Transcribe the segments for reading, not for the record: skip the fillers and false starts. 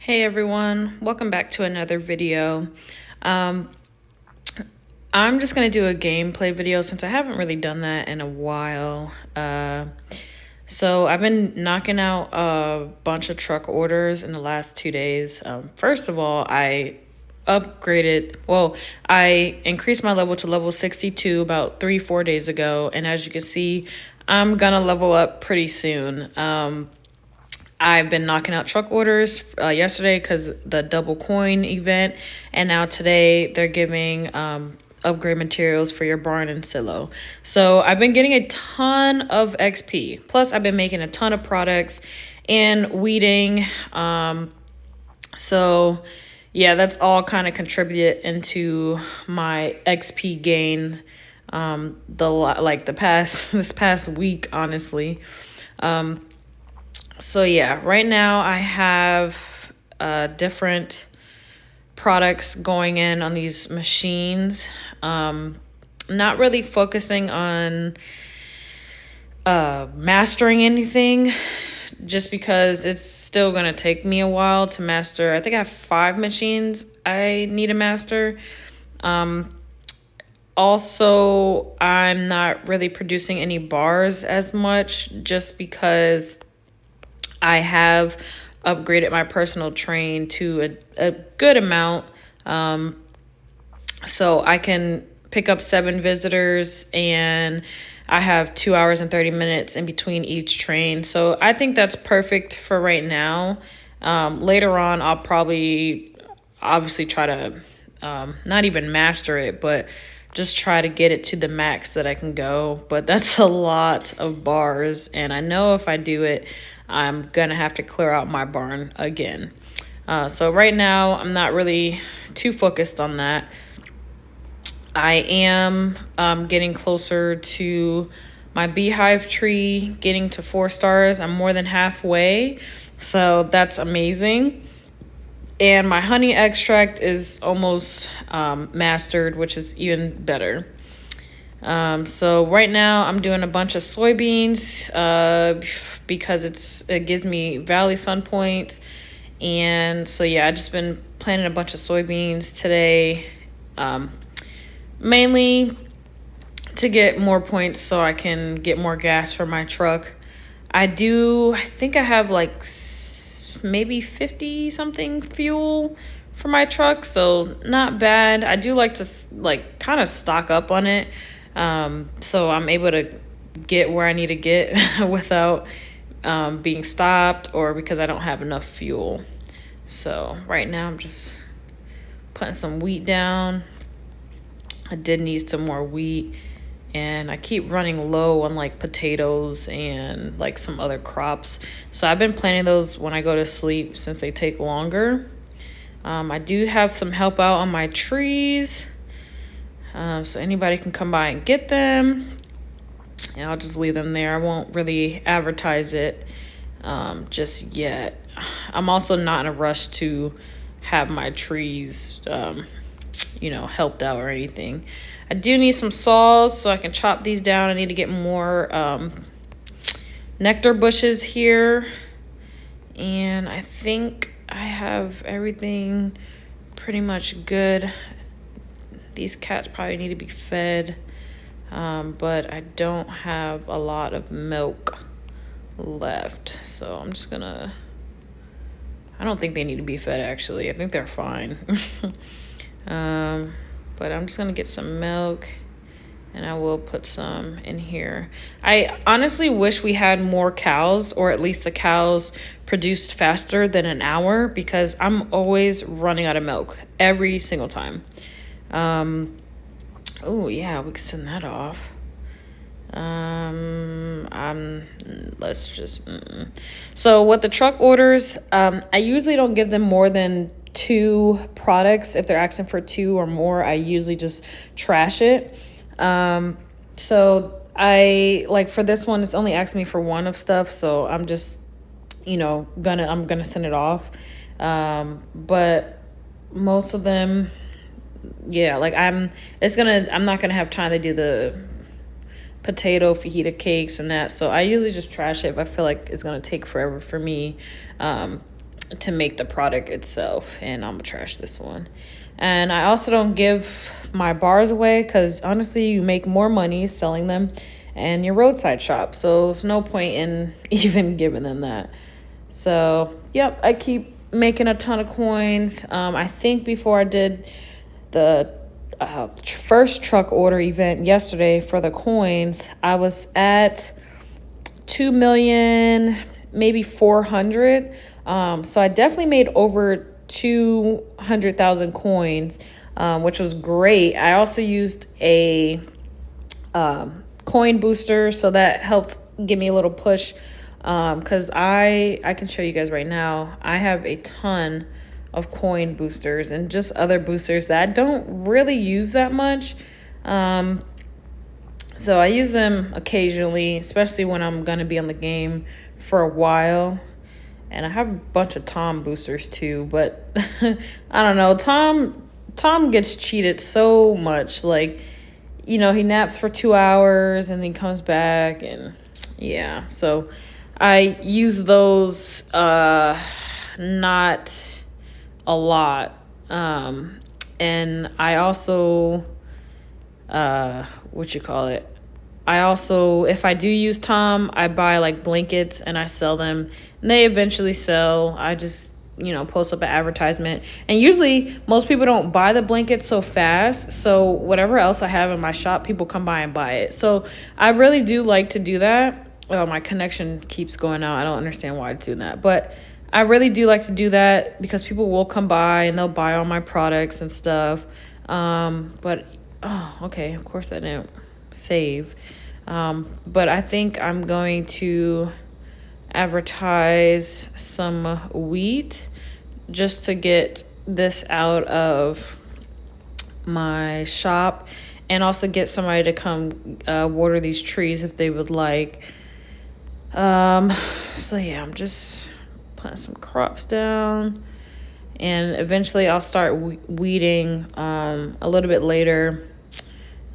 Hey everyone, welcome back to another video. Um, I'm just gonna do a gameplay video since I haven't really done that in a while. So I've been knocking out a bunch of truck orders in the last 2 days. First of all, I increased my level to level 62 about 4 days ago, and as you can see, I'm gonna level up pretty soon. I've been knocking out truck orders yesterday because the double coin event, and now today they're giving upgrade materials for your barn and silo. So I've been getting a ton of XP. Plus, I've been making a ton of products and weeding. So yeah, that's all kind of contributed into my XP gain. This past week, honestly. So yeah, right now I have different products going in on these machines. Not really focusing on mastering anything, just because it's still going to take me a while to master. I think I have 5 machines I need to master. Also, I'm not really producing any bars as much just because I have upgraded my personal train to a good amount. So I can pick up 7 visitors and I have 2 hours and 30 minutes in between each train. So I think that's perfect for right now. Later on, I'll probably obviously try to not even master it, but just try to get it to the max that I can go. But that's a lot of bars, and I know if I do it, I'm gonna have to clear out my barn again. So right now, I'm not really too focused on that. I am getting closer to my beehive tree, getting to 4 stars. I'm more than halfway, so that's amazing. And my honey extract is almost mastered, which is even better. So right now I'm doing a bunch of soybeans because it gives me Valley Sun points. And so yeah, I just been planting a bunch of soybeans today, mainly to get more points so I can get more gas for my truck. I think I have like maybe 50 something fuel for my truck, so not bad. I do like to kind of stock up on it, so I'm able to get where I need to get without being stopped or because I don't have enough fuel. So right now I'm just putting some wheat down. I did need some more wheat, and I keep running low on like potatoes and like some other crops. So I've been planting those when I go to sleep since they take longer. I do have some help out on my trees. So anybody can come by and get them. And I'll just leave them there. I won't really advertise it just yet. I'm also not in a rush to have my trees helped out or anything. I do need some saws so I can chop these down. I need to get more nectar bushes here. And I think I have everything pretty much good. These cats probably need to be fed. But I don't have a lot of milk left. So I'm just gonna... I don't think they need to be fed, actually. I think they're fine. But I'm just gonna get some milk, and I will put some in here. I honestly wish we had more cows, or at least the cows produced faster than an hour, because I'm always running out of milk every single time. Oh yeah, we can send that off. Let's just... So with the truck orders, I usually don't give them more than 2 products. If they're asking for 2 or more, I usually just trash it. So I for this one, it's only asking me for 1 of stuff, so I'm just I'm gonna send it off. But most of them, yeah, I'm not gonna have time to do the potato fajita cakes and that, so I usually just trash it if I feel like it's gonna take forever for me. to make the product itself. And I'm gonna trash this one. And I also don't give my bars away because honestly, you make more money selling them in your roadside shop. So there's no point in even giving them that. So, yep, I keep making a ton of coins. I think before I did the first truck order event yesterday for the coins, I was at 2 million, maybe 400. So I definitely made over 200,000 coins, which was great. I also used a coin booster, so that helped give me a little push. Because I can show you guys right now, I have a ton of coin boosters and just other boosters that I don't really use that much. So I use them occasionally, especially when I'm going to be on the game for a while. And I have a bunch of Tom boosters too, but I don't know. Tom gets cheated so much. Like, he naps for 2 hours and then comes back, and yeah. So I use those not a lot. And I also I also, if I do use Tom, I buy like blankets and I sell them, and they eventually sell. I just, post up an advertisement, and usually most people don't buy the blanket so fast. So whatever else I have in my shop, people come by and buy it. So I really do like to do that. Oh, my connection keeps going out. I don't understand why it's doing that, but I really do like to do that because people will come by and they'll buy all my products and stuff. But okay, of course I didn't save. But I think I'm going to advertise some wheat just to get this out of my shop, and also get somebody to come water these trees if they would like. So yeah, I'm just putting some crops down, and eventually I'll start weeding a little bit later,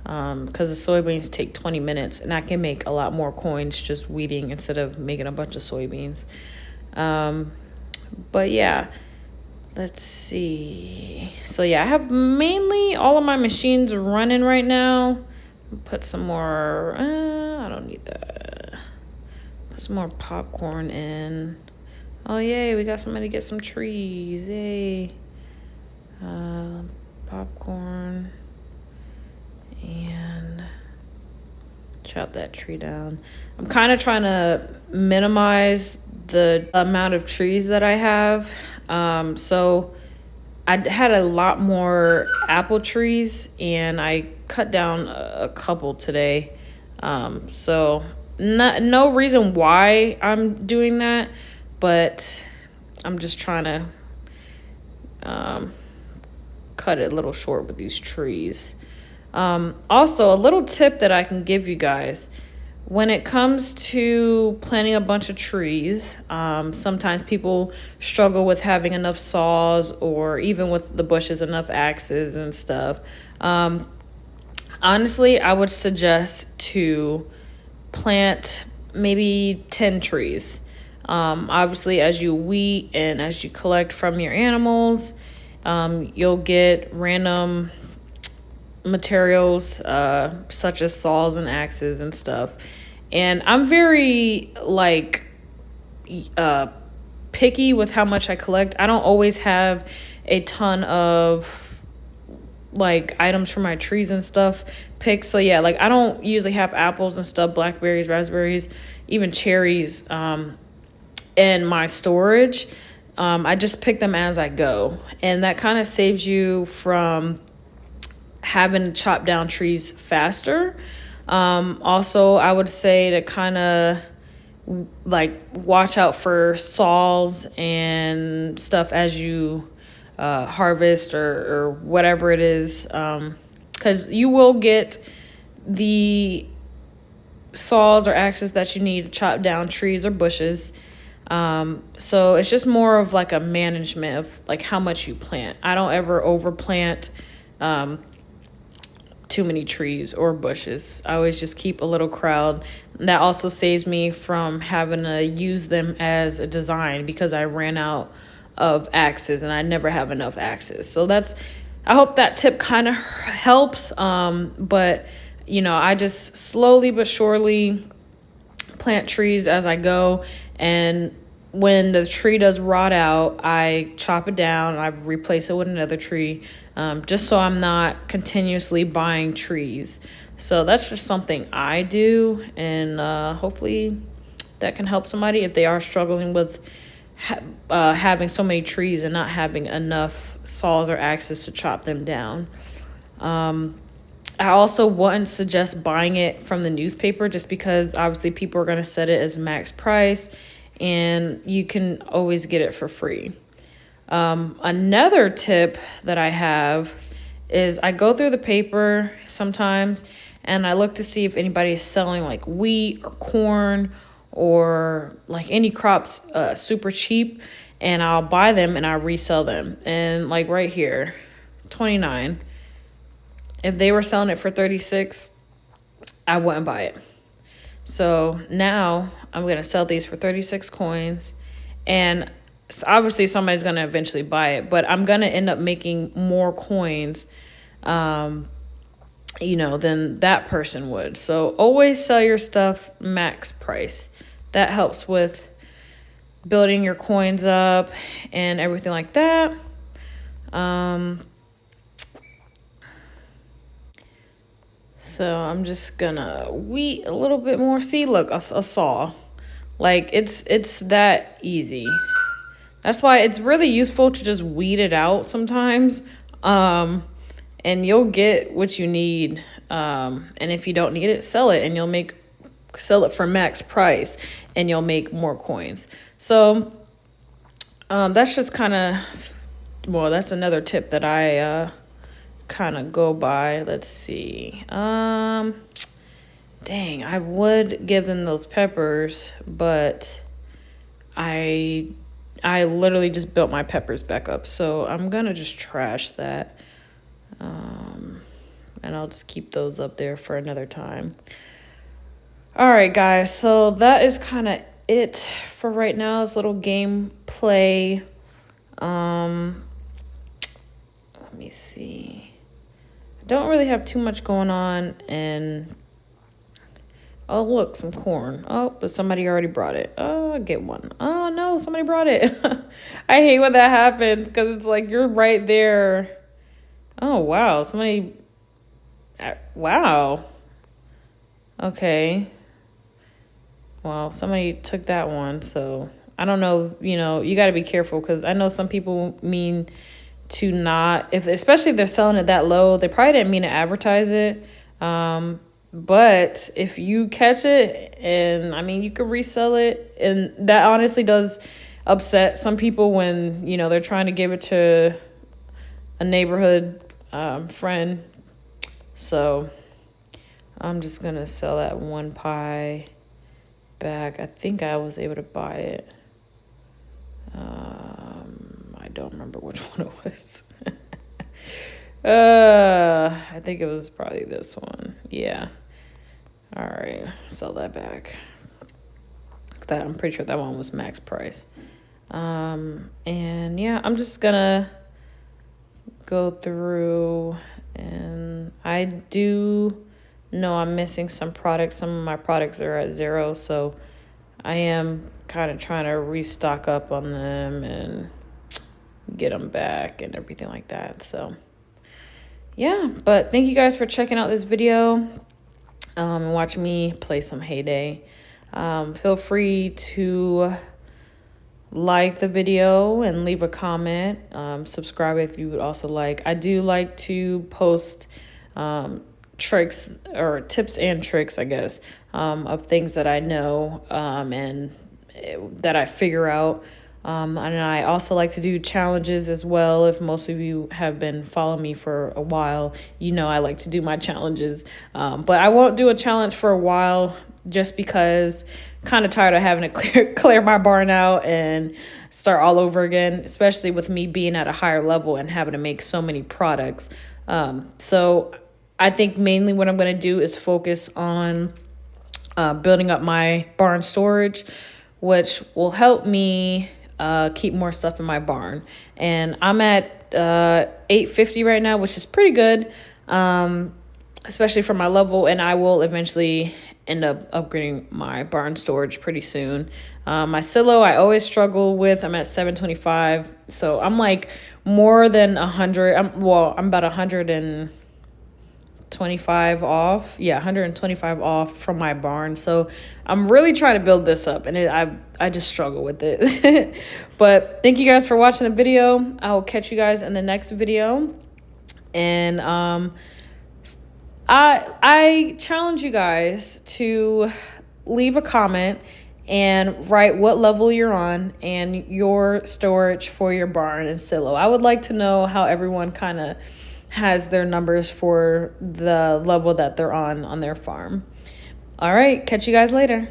because the soybeans take 20 minutes, and I can make a lot more coins just weeding instead of making a bunch of soybeans. But yeah, let's see. So yeah, I have mainly all of my machines running right now. Put some more, I don't need that. Put some more popcorn in. Oh yay, we got somebody to get some trees. Yay. Popcorn. And chop that tree down. I'm kind of trying to minimize the amount of trees that I have. So I had a lot more apple trees, and I cut down a couple today. So no reason why I'm doing that, but I'm just trying to cut it a little short with these trees. Also, a little tip that I can give you guys: when it comes to planting a bunch of trees, sometimes people struggle with having enough saws, or even with the bushes, enough axes and stuff. Honestly, I would suggest to plant maybe 10 trees. Obviously, as you weed and as you collect from your animals, you'll get random materials such as saws and axes and stuff. And I'm very picky with how much I collect. I don't always have a ton of items for my trees and stuff picked. So yeah, I don't usually have apples and stuff, blackberries, raspberries, even cherries in my storage. I just pick them as I go, and that kind of saves you from having to chop down trees faster. Also, I would say to kind of watch out for saws and stuff as you harvest or whatever it is, because you will get the saws or axes that you need to chop down trees or bushes. So it's just more of a management of how much you plant. I don't ever overplant too many trees or bushes. I always just keep a little crowd. That also saves me from having to use them as a design, because I ran out of axes, and I never have enough axes. So I hope that tip kind of helps. But I just slowly but surely plant trees as I go, and when the tree does rot out, I chop it down and I replace it with another tree, just so I'm not continuously buying trees. So that's just something I do, and hopefully that can help somebody if they are struggling with having so many trees and not having enough saws or axes to chop them down. I also wouldn't suggest buying it from the newspaper, just because obviously people are going to set it as max price, and you can always get it for free. Another tip that I have is I go through the paper sometimes and I look to see if anybody is selling like wheat or corn or like any crops super cheap, and I'll buy them and I'll resell them. And like right here, 29. If they were selling it for 36, I wouldn't buy it. So now I'm going to sell these for 36 coins. And obviously somebody's going to eventually buy it, but I'm going to end up making more coins, than that person would. So always sell your stuff max price. That helps with building your coins up and everything like that. So I'm just gonna weed a little bit more. See, look, a saw. Like, it's that easy. That's why it's really useful to just weed it out sometimes. And you'll get what you need. And if you don't need it, sell it, and sell it for max price, and you'll make more coins. So that's just that's another tip that I kind of go by. Let's see. Dang, I would give them those peppers, but I literally just built my peppers back up, so I'm gonna just trash that. And I'll just keep those up there for another time. All right, guys, so that is kind of it for right now. This little gameplay. Let me see. I don't really have too much going on, and oh, look, some corn. Oh, but somebody already brought it. Oh, I'll get one. Oh, no, somebody brought it. I hate when that happens, because it's like you're right there. Oh, wow. Wow. Okay. Well, somebody took that one, so I don't know. You got to be careful, because I know some people mean to not, especially if they're selling it that low, they probably didn't mean to advertise it. But if you catch it, and you could resell it, and that honestly does upset some people when they're trying to give it to a neighborhood friend. So I'm just gonna sell that one pie back. I think I was able to buy it. I don't remember which one it was. I think it was probably this one. Yeah. All right, sell that back. I'm pretty sure that one was max price. And yeah, I'm just gonna go through, and I do know I'm missing some products. Some of my products are at 0, so I am kind of trying to restock up on them and get them back and everything like that. So yeah, but thank you guys for checking out this video and watching me play some HayDay. Feel free to like the video and leave a comment. Subscribe if you would also like. I do like to post tricks or tips and tricks, I guess, of things that I know and that I figure out. And I also like to do challenges as well. If most of you have been following me for a while, I like to do my challenges. But I won't do a challenge for a while, just because kind of tired of having to clear my barn out and start all over again, especially with me being at a higher level and having to make so many products. So I think mainly what I'm going to do is focus on building up my barn storage, which will help me keep more stuff in my barn. And I'm at 850 right now, which is pretty good, especially for my level. And I will eventually end up upgrading my barn storage pretty soon. My silo, I always struggle with. I'm at 725. So I'm like more than 100. I'm about 125 off. Yeah, 125 off from my barn. So I'm really trying to build this up, and I just struggle with it. But thank you guys for watching the video. I will catch you guys in the next video. And I challenge you guys to leave a comment and write what level you're on and your storage for your barn and silo. I would like to know how everyone kind of has their numbers for the level that they're on their farm. All right, catch you guys later.